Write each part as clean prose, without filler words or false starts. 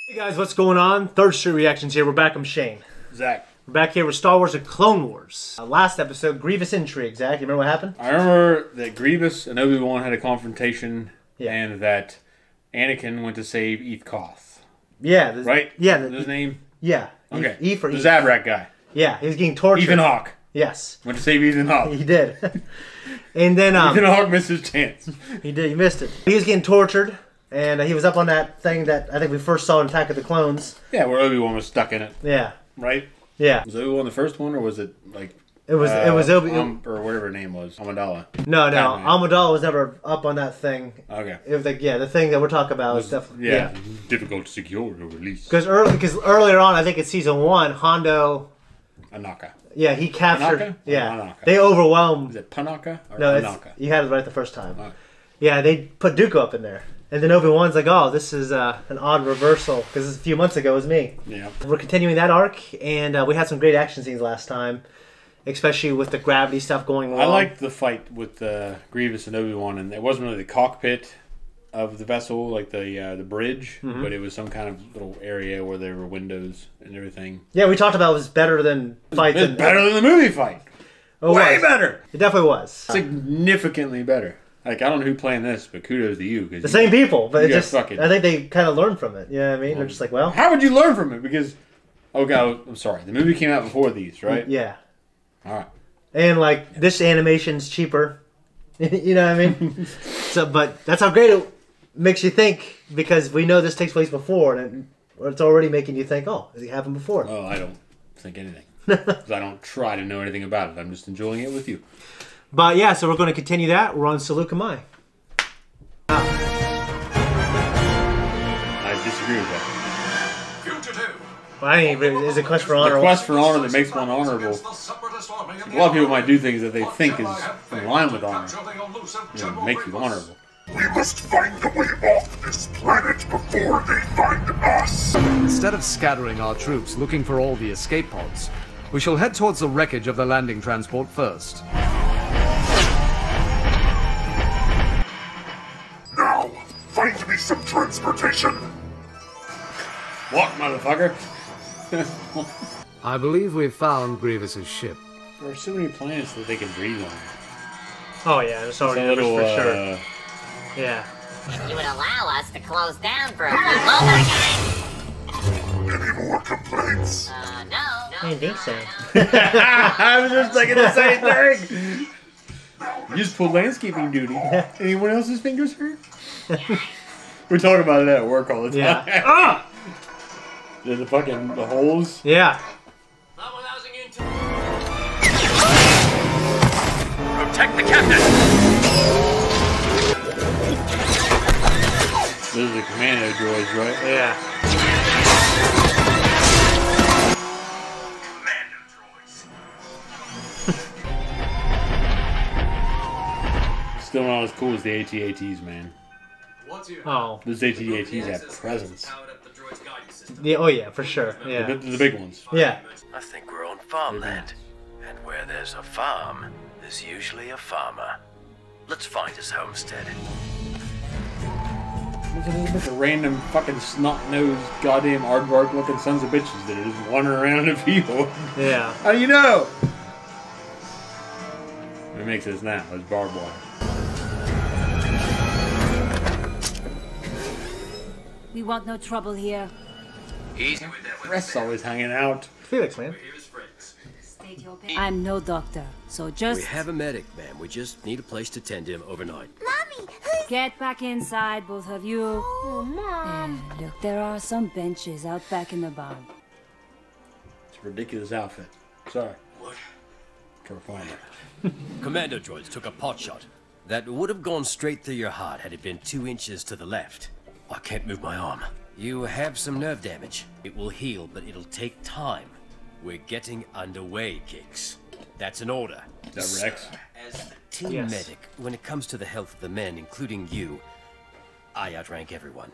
Hey guys, what's going on? Third Street Reactions here. We're back. I'm Shane. Zach. We're back here with Star Wars and Clone Wars. Last episode, Grievous Intrigue. Zach, you remember what happened? I remember that Grievous and Obi-Wan had a confrontation, and that Anakin went to save Eth Koth. Yeah. Right? Yeah. His name? Yeah. Okay. E for the Eth. Zabrak guy. Yeah, he was getting tortured. Ethan Hawke. Yes. Went to save Ethan Hawke. He did. And then... Ethan Hawke missed his chance. He did. He missed it. He was getting tortured. And he was up on that thing that I think we first saw in Attack of the Clones. Yeah, where Obi-Wan was stuck in it. Yeah. Right? Yeah. Was Obi-Wan the first one, or was it like... It was Obi-Wan. Or whatever her name was. Amidala. No. Amidala was never up on that thing. Okay. It was like, the thing that we're talking about was definitely... Yeah. Difficult to secure or release. Because earlier on, I think in Season 1, Hondo... Anaka. Yeah, he captured... Panaka? Yeah. Anaka? They overwhelmed... Is it Panaka or No, Anaka? you had it right the first time. Right. Yeah, they put Dooku up in there. And then Obi-Wan's like, oh, this is an odd reversal. Because a few months ago it was me. Yeah. We're continuing that arc. And we had some great action scenes last time. Especially with the gravity stuff going on. I liked the fight with Grievous and Obi-Wan. And it wasn't really the cockpit of the vessel, like the bridge. Mm-hmm. But it was some kind of little area where there were windows and everything. Yeah, we talked about it was better than fights. It was better than the movie fight. Oh, way better. It definitely was. Significantly better. Like, I don't know who playing this, but kudos to you. The same people, but it just, fucking... I think they kind of learned from it. You know what I mean? They're just like, well... How would you learn from it? Because, oh God, I'm sorry. The movie came out before these, right? Yeah. All right. And, like, this animation's cheaper. You know what I mean? But that's how great it makes you think, because we know this takes place before, and it's already making you think, oh, it happened before. Oh, I don't think anything. Because I don't try to know anything about it. I'm just enjoying it with you. But yeah, so we're going to continue that. We're on Saluk Mai. I disagree with that. Well, I ain't really, is it Quest for Honor? The quest for honor that makes one honorable. A lot of people might do things that they think is in line with honor. You know, make you honorable. We must find a way off this planet before they find us. Instead of scattering our troops looking for all the escape pods, we shall head towards the wreckage of the landing transport first. Now, find me some transportation. What, motherfucker? I believe we've found Grievous's ship. There are so many planets that they can breathe on. Oh yeah, there's already It's a little, for sure. Yeah. If you would allow us to close down for a few moments. Any more complaints? No. I didn't think so. I was just thinking the same thing. You just pulled landscaping duty. Anyone else's fingers hurt? We talk about it at work all the time. Yeah. Ah! There's the holes. Yeah. Protect the captain! Those are the commando droids, right? Yeah. Commando droids. Still not as cool as the AT-ATs, man. Oh. Those AT-ATs have presence. Yeah. Oh yeah, for sure. Yeah. The big ones. Yeah. I think we're on farmland. And where there's a farm, there's usually a farmer. Let's find his homestead. Look at these bunch of random fucking snot-nosed, goddamn aardvark-looking sons of bitches that are just wandering around in the field. Yeah. How do you know? It makes this now. It's barbed wire. We want no trouble here. Easy with that. Breast's always hanging out. Felix, man. I'm no doctor, so just We have a medic, ma'am. We just need a place to tend him overnight. Mommy, get back inside, both of you. Oh, Mom. Look, there are some benches out back in the barn. It's a ridiculous outfit. Sorry. What? Try to find it. Commando droids took a pot shot. That would have gone straight through your heart had it been 2 inches to the left. I can't move my arm. You have some nerve damage. It will heal, but it'll take time. We're getting underway, Kicks. That's an order. Is that Rex? As the team Yes. medic, when it comes to the health of the men, including you, I outrank everyone.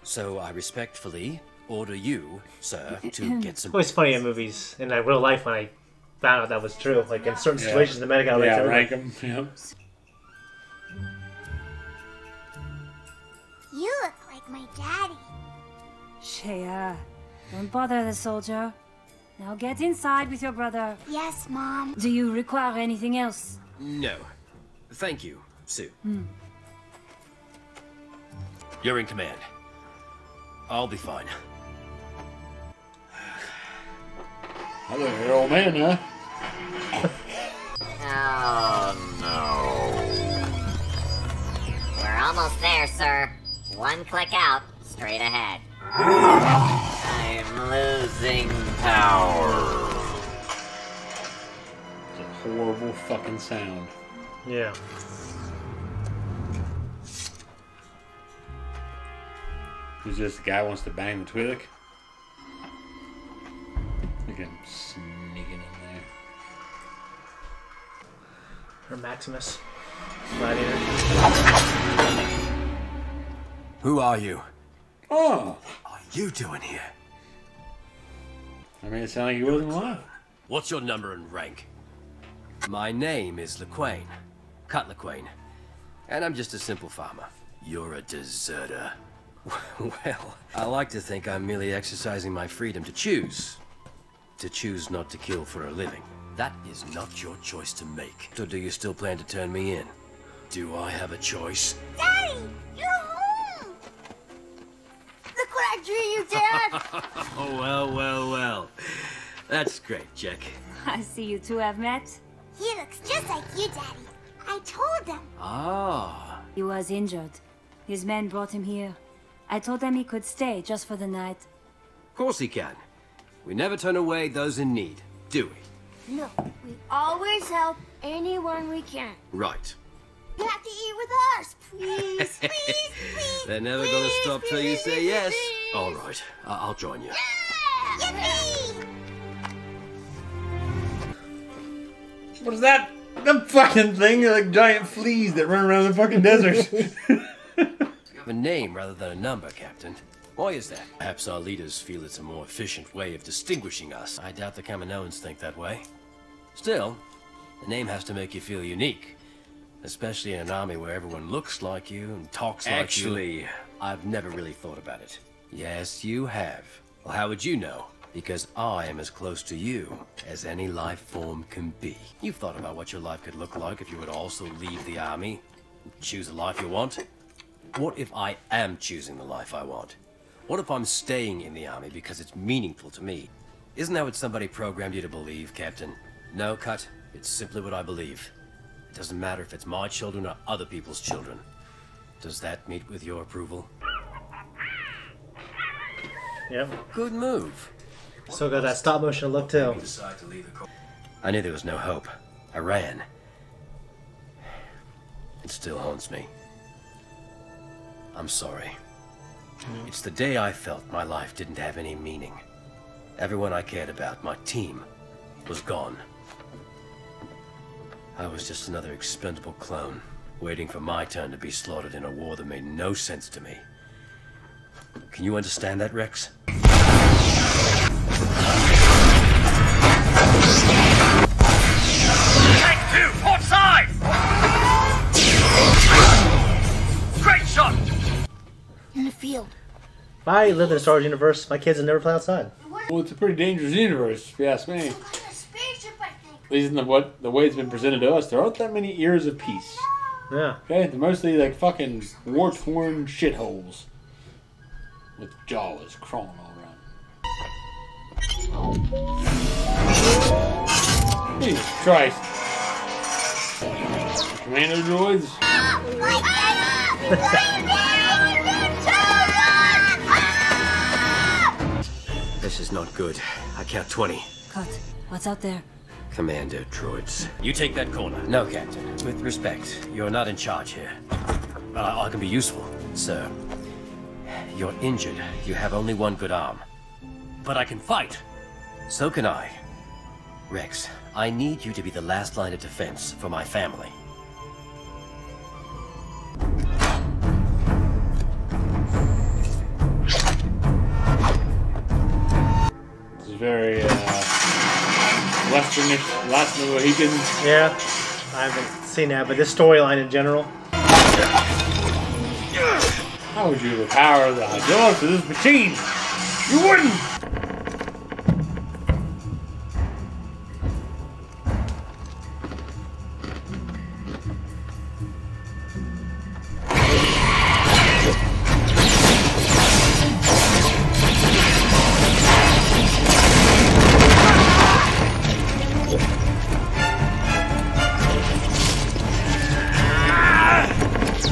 So I respectfully order you, sir, to get some... It's always funny in movies, in like real life, when I found out that was true. Like in certain situations, the medic outranks Yeah, everyone. rank them. Yep. You look like my daddy. Shea, don't bother the soldier. Now get inside with your brother. Yes, Mom. Do you require anything else? No. Thank you, Sue. You're in command. I'll be fine. Hello there, old man, huh? Oh, no. We're almost there, sir. One click out, straight ahead. I'm losing power. It's a horrible fucking sound. Yeah. Who's this? The guy who wants to bang the Twi'lek? Look at him sneaking in there. Or Maximus. Gladiator. Who are you? Oh! What are you doing here? I made it sound like he wasn't alive. What's your number and rank? My name is LeQuain. Cut LeQuain. And I'm just a simple farmer. You're a deserter. Well, I like to think I'm merely exercising my freedom to choose. To choose not to kill for a living. That is not your choice to make. So do you still plan to turn me in? Do I have a choice? Daddy, you're home. Look what I drew you, Dad. Oh, well. That's great, Jack. I see you two have met. He looks just like you, Daddy. I told them. Ah. He was injured. His men brought him here. I told them he could stay just for the night. Of course he can. We never turn away those in need, do we? No, we always help anyone we can. Right. You have to eat with us, please, please. They're never please, gonna stop till you please, say yes. please. All right, I'll join you. Yippee! What is that? The fucking thing? They're like giant fleas that run around the fucking desert. You have a name rather than a number, Captain. Why is that? Perhaps our leaders feel it's a more efficient way of distinguishing us. I doubt the Kaminoans think that way. Still, the name has to make you feel unique. Especially in an army where everyone looks like you and talks like you. Actually, I've never really thought about it. Yes, you have. Well, how would you know? Because I am as close to you as any life form can be. You've thought about what your life could look like if you would also leave the army. Choose the life you want. What if I am choosing the life I want? What if I'm staying in the army because it's meaningful to me? Isn't that what somebody programmed you to believe, Captain? No, Cut. It's simply what I believe. It doesn't matter if it's my children or other people's children. Does that meet with your approval? Yep. Good move. Still got that stop motion look too. I knew there was no hope. I ran. It still haunts me. I'm sorry. It's the day I felt my life didn't have any meaning. Everyone I cared about, my team, was gone. I was just another expendable clone, waiting for my turn to be slaughtered in a war that made no sense to me. Can you understand that, Rex? Tank 2, port side! Great shot! In the field. If I lived in a Star Wars universe, my kids would never play outside. Well, it's a pretty dangerous universe, if you ask me. Some kind of spaceship, I think. At least in the way it's been presented to us, there aren't that many eras of peace. Yeah. Okay? They're mostly like fucking war-torn shitholes. With jaws crawling all around. Jesus Christ. Commando droids? This is not good. I count 20. Cut. What's out there? Commando droids. You take that corner. No, Captain. With respect, you're not in charge here. I can be useful, sir. You're injured. You have only one good arm. But I can fight. So can I. Rex, I need you to be the last line of defense for my family. This is very, Westernish, Last of the Mohicans. Yeah. I haven't seen that, but this storyline in general. How would you overpower the hydraulics of this machine? You wouldn't!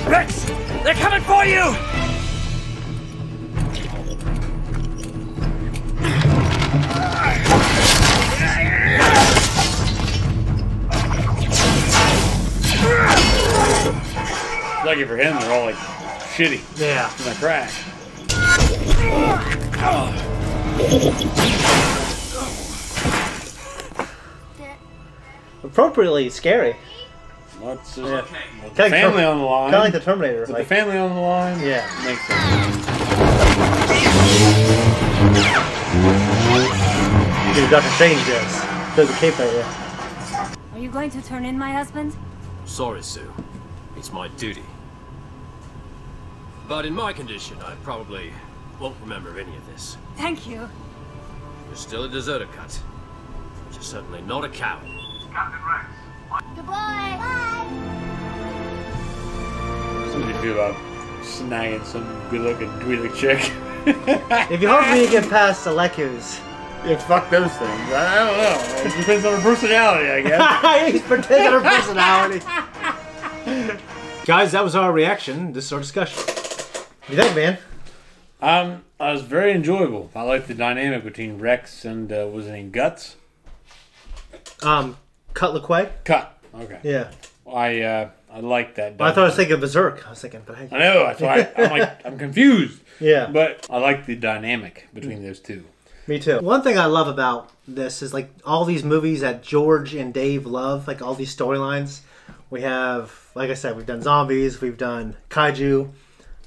Rex! They're coming for you! Lucky for him, they're all like shitty. Yeah. In the crack. Appropriately scary. What's Yeah. with the family on the line? Kind of like the Terminator. With Like, the family on the line? yeah. Makes sense. You know, Dr. Strange does. Does a cape right there. Are you going to turn in my husband? Sorry, Sue. It's my duty. But in my condition, I probably won't remember any of this. Thank you. You're still a deserter, Cut. But you're certainly not a coward. Captain Rex. Goodbye. Bye. So what do you feel about snagging some good-looking, Twi'lek chick? If you hopefully you get past Aleku's. Yeah, fuck those things. I don't know. It depends on her personality, I guess. He's pretending her personality. Guys, that was our reaction. This is our discussion. What do you think, man? It was very enjoyable. I liked the dynamic between Rex and, was it named Guts? Cut LaQuay? Cut. Okay. Yeah. I like that. Well, I thought I was thinking Berserk. I was thinking, but hey. I know. That's why I'm like, I'm confused. Yeah. But I like the dynamic between those two. Me too. One thing I love about this is like all these movies that George and Dave love, like all these storylines. We have, like I said, we've done zombies, we've done kaiju.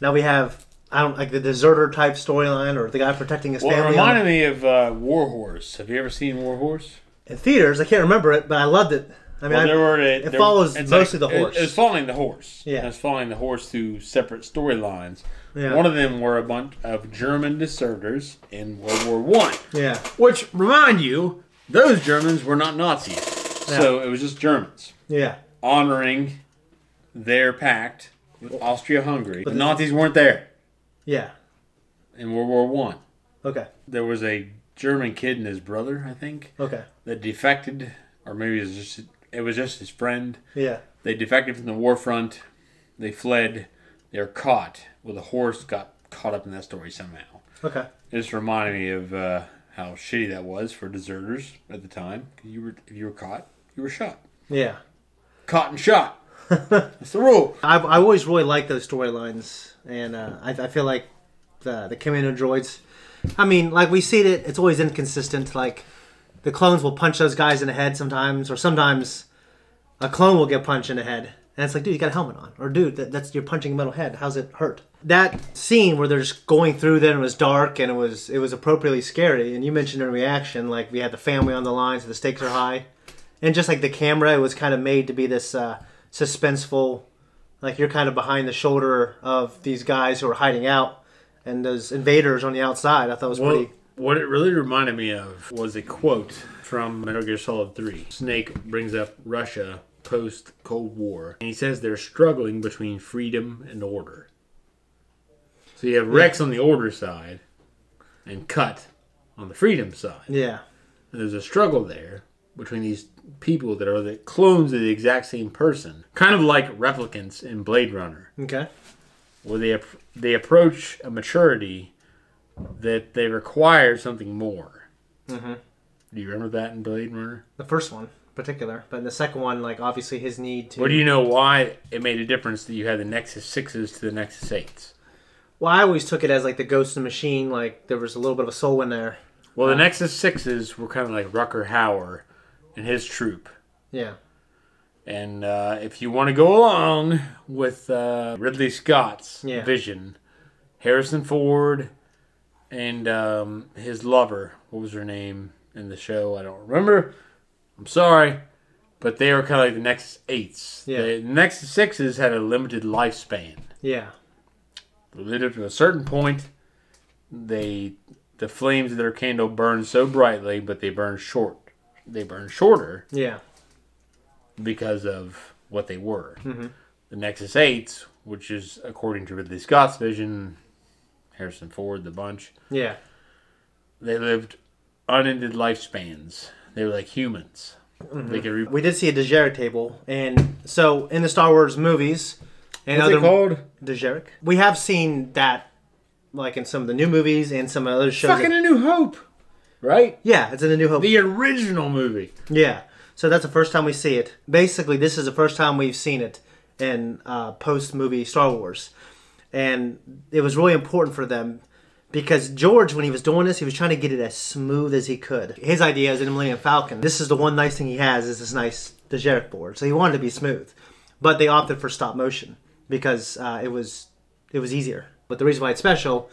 Now we have, I don't like the deserter type storyline or the guy protecting his Well, family. it reminded me of War Horse. Have you ever seen War Horse? In theaters, I can't remember it, but I loved it. I mean, it follows mostly the horse. It's following the horse. Yeah. It's following the horse through separate storylines. Yeah. One of them were a bunch of German deserters in World War One. Yeah. Which, remind you, those Germans were not Nazis. Yeah. So it was just Germans. Yeah. Honoring their pact with Austria-Hungary. The Nazis weren't there Yeah. in World War One. Okay. There was a German kid and his brother, I think, Okay. that defected, or maybe it was just his friend. Yeah. They defected from the war front. They fled. They were caught. Well, the horse got caught up in that story somehow. Okay. It just reminded me of how shitty that was for deserters at the time. If you were caught, you were shot. Yeah. Caught and shot. That's the rule. I always really like those storylines, and I feel like the commando droids. I mean, like we see it. It's always inconsistent. Like the clones will punch those guys in the head sometimes, or sometimes a clone will get punched in the head, and it's like, dude, you got a helmet on, or dude, that's you're punching a metal head. How's it hurt? That scene where they're just going through there and it was dark and it was appropriately scary. And you mentioned in reaction, like we had the family on the line, so the stakes are high, and just like the camera, it was kind of made to be this suspenseful, like you're kind of behind the shoulder of these guys who are hiding out, and those invaders on the outside. I thought was pretty. What it really reminded me of was a quote from Metal Gear Solid 3. Snake brings up Russia post-Cold War, and he says they're struggling between freedom and order. So you have Rex on the order side, and Cut on the freedom side. Yeah. And there's a struggle there between these people that are the clones of the exact same person. Kind of like replicants in Blade Runner. Okay. Where they approach a maturity that they require something more. Mm-hmm. Do you remember that in Blade Runner? The first one, in particular, but in the second one, like obviously his need to. Well, do you know why it made a difference that you had the Nexus 6s to the Nexus 8s? Well, I always took it as like the Ghost of the Machine, like there was a little bit of a soul in there. Well, the Nexus 6s were kind of like Rucker Hauer and his troop. Yeah. And if you want to go along with Ridley Scott's vision, Harrison Ford and his lover, what was her name in the show? I don't remember. I'm sorry. But they were kind of like the Nexus 8s. Yeah. The Nexus 6s had a limited lifespan. Yeah. They lived to a certain point. They the flames of their candle burn so brightly, but they burn short. They burn shorter. Yeah. Because of what they were. The Nexus 8s, which is according to Ridley Scott's vision, Harrison Ford, the bunch. Yeah. They lived unended lifespans. They were like humans. They could we did see a Dejeric table, and so in the Star Wars movies and What's other it called? Dejeric. We have seen that, like in some of the new movies and some other shows. Fucking A New Hope, right? Yeah, it's in A New Hope. The original movie. Yeah, so that's the first time we see it. Basically, this is the first time we've seen it in post-movie Star Wars, and it was really important for them. Because George, when he was doing this, he was trying to get it as smooth as he could. His idea is in Millennium Falcon, this is the one nice thing he has, is this nice Dejeric board. So he wanted it to be smooth. But they opted for stop motion because it was easier. But the reason why it's special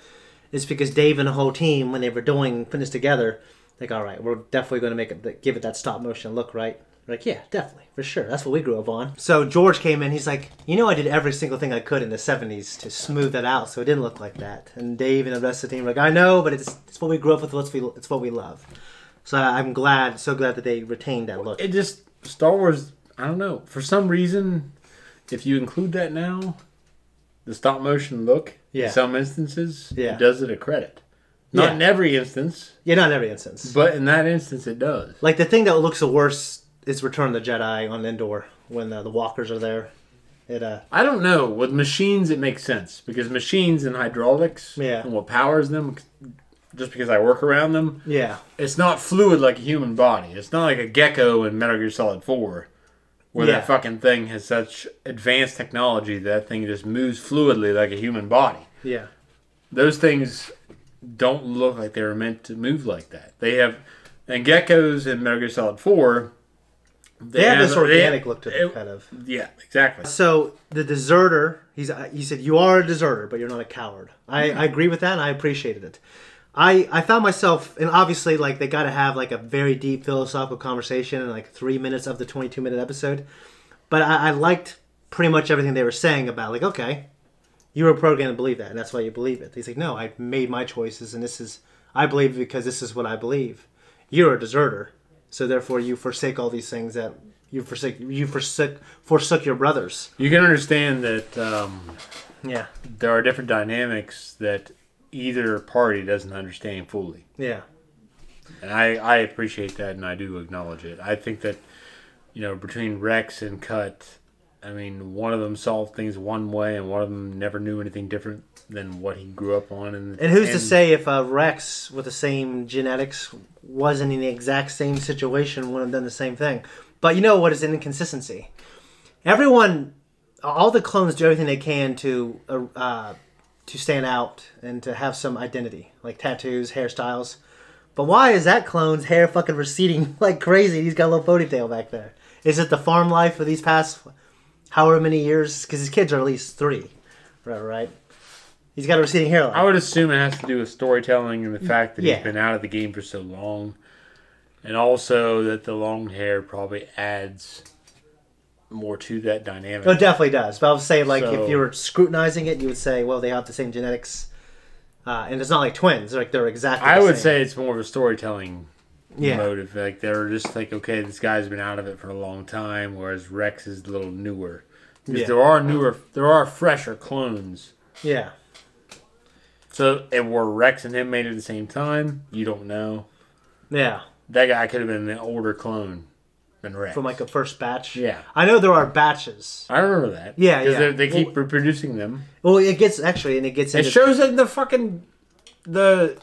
is because Dave and the whole team, when they were putting this together, like, all right, we're definitely going to give it that stop motion look, right? Like, yeah, definitely, for sure. That's what we grew up on. So George came in, he's like, I did every single thing I could in the 70s to smooth that out so it didn't look like that. And Dave and the rest of the team were like, I know, but it's what we grew up with, it's what we love. So I'm so glad that they retained that look. It just, Star Wars, I don't know. For some reason, if you include that now, the stop motion look, in some instances, it does it a credit. Not in every instance. Yeah, not in every instance. But in that instance, it does. Like, the thing that looks the worst is Return of the Jedi on Endor when the walkers are there. I don't know. With machines, it makes sense. Because machines and hydraulics and what powers them, just because I work around them, it's not fluid like a human body. It's not like a gecko in Metal Gear Solid 4 where that fucking thing has such advanced technology that thing just moves fluidly like a human body. Yeah. Those things don't look like they were meant to move like that. They have... And geckos in Metal Gear Solid 4... They have this organic look to them, kind of. Yeah, exactly. So, the deserter, he said, you are a deserter, but you're not a coward. I agree with that, and I appreciated it. I found myself, and obviously, like, they got to have, like, a very deep philosophical conversation in, like, 3 minutes of the 22-minute episode. But I liked pretty much everything they were saying about, like, okay, you were programmed to believe that, and that's why you believe it. He's like, no, I made my choices, and I believe it because this is what I believe. You're a deserter. So therefore, you forsake all these things that you forsook your brothers. You can understand that. There are different dynamics that either party doesn't understand fully. Yeah, and I appreciate that, and I do acknowledge it. I think that between Rex and Cut, I mean, one of them solved things one way, and one of them never knew anything different than what he grew up on. And who's to say if Rex with the same genetics wasn't in the exact same situation, would have done the same thing. But you know what is an inconsistency? All the clones do everything they can to stand out and to have some identity, like tattoos, hairstyles. But why is that clone's hair fucking receding like crazy? He's got a little ponytail back there. Is it the farm life of these past however many years? Because his kids are at least 3, right? He's got a receding hairline. I would assume it has to do with storytelling and the fact that he's been out of the game for so long. And also that the long hair probably adds more to that dynamic. It definitely does. But I would say, if you were scrutinizing it, you would say, well, they have the same genetics. And it's not like twins. They're exactly the same. I would say it's more of a storytelling motive. Like, they're just like, okay, this guy's been out of it for a long time, whereas Rex is a little newer. Because there are fresher clones. Yeah. So, were Rex and him made at the same time? You don't know. Yeah. That guy could have been an older clone than Rex. From like a first batch? Yeah. I know there are batches. I remember that. Yeah, Because they keep reproducing them. Well, it gets into... It shows it in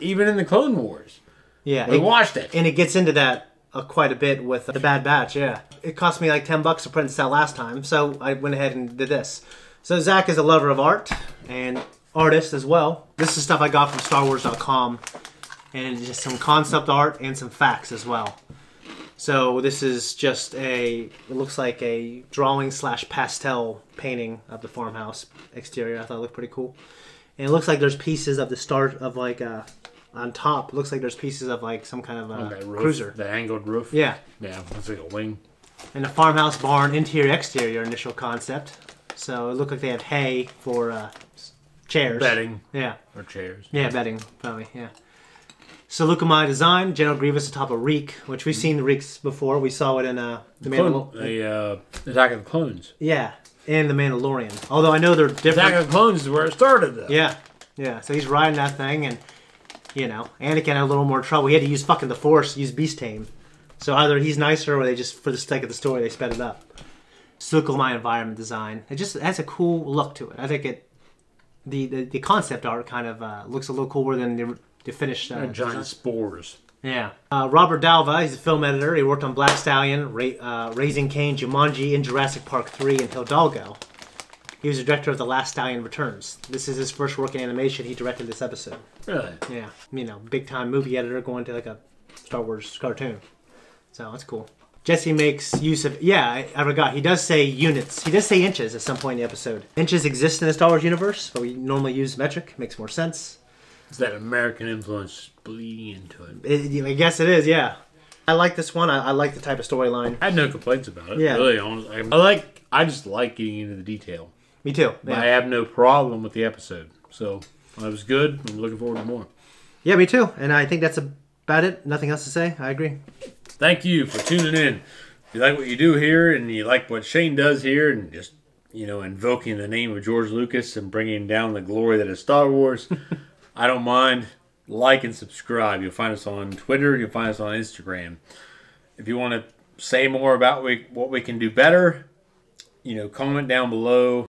even in the Clone Wars. Yeah. We watched it. And it gets into that quite a bit with the Bad Batch, yeah. It cost me like $10 to print this out last time, so I went ahead and did this. So Zakk is a lover of art and artist as well. This is stuff I got from StarWars.com, and just some concept art and some facts as well. So this is just it looks like a drawing/pastel painting of the farmhouse exterior. I thought it looked pretty cool. And it looks like there's pieces of the start of on top. It looks like there's pieces of some kind of cruiser. The angled roof. Yeah. Yeah, it's like a wing. And the farmhouse barn interior-exterior initial concept. So it looked like they had hay for chairs. Bedding. Yeah. Or chairs. Yeah, bedding, probably, yeah. Seleucumai design, General Grievous atop a Reek, which we've seen the Reeks before. We saw it in the Attack of the Clones. Yeah, and the Mandalorian. Although I know they're different. Attack of the Clones is where it started, though. Yeah, yeah. So he's riding that thing, and you know, Anakin had a little more trouble. He had to use fucking the Force, use Beast Tame. So either he's nicer, or they just, for the sake of the story, they sped it up. Seleucumai environment design. It just has a cool look to it. I think the concept art kind of looks a little cooler than the finished giant design. spores. Yeah. Robert Dalva, he's a film editor. He worked on Black Stallion, Raising Cain, Jumanji, and Jurassic Park 3 and Hidalgo. He was the director of The Last Stallion Returns. This is his first work in animation. He directed this episode. Really? Yeah. You know, big time movie editor going to like a Star Wars cartoon. So that's cool. Jesse makes use of... Yeah, I forgot. He does say units. He does say inches at some point in the episode. Inches exist in the Star Wars universe, but we normally use metric. Makes more sense. It's that American influence bleeding into it. I guess it is, yeah. I like this one. I like the type of storyline. I had no complaints about it. Yeah. Really, honestly. I just like getting into the detail. Me too. But Yeah. I have no problem with the episode. So, it was good. I'm looking forward to more. Yeah, me too. And I think that's about it. Nothing else to say. I agree. Thank you for tuning in. If you like what you do here and you like what Shane does here and just, you know, invoking the name of George Lucas and bringing down the glory that is Star Wars, I don't mind. Like and subscribe. You'll find us on Twitter. You'll find us on Instagram. If you want to say more about what we can do better, you know, comment down below.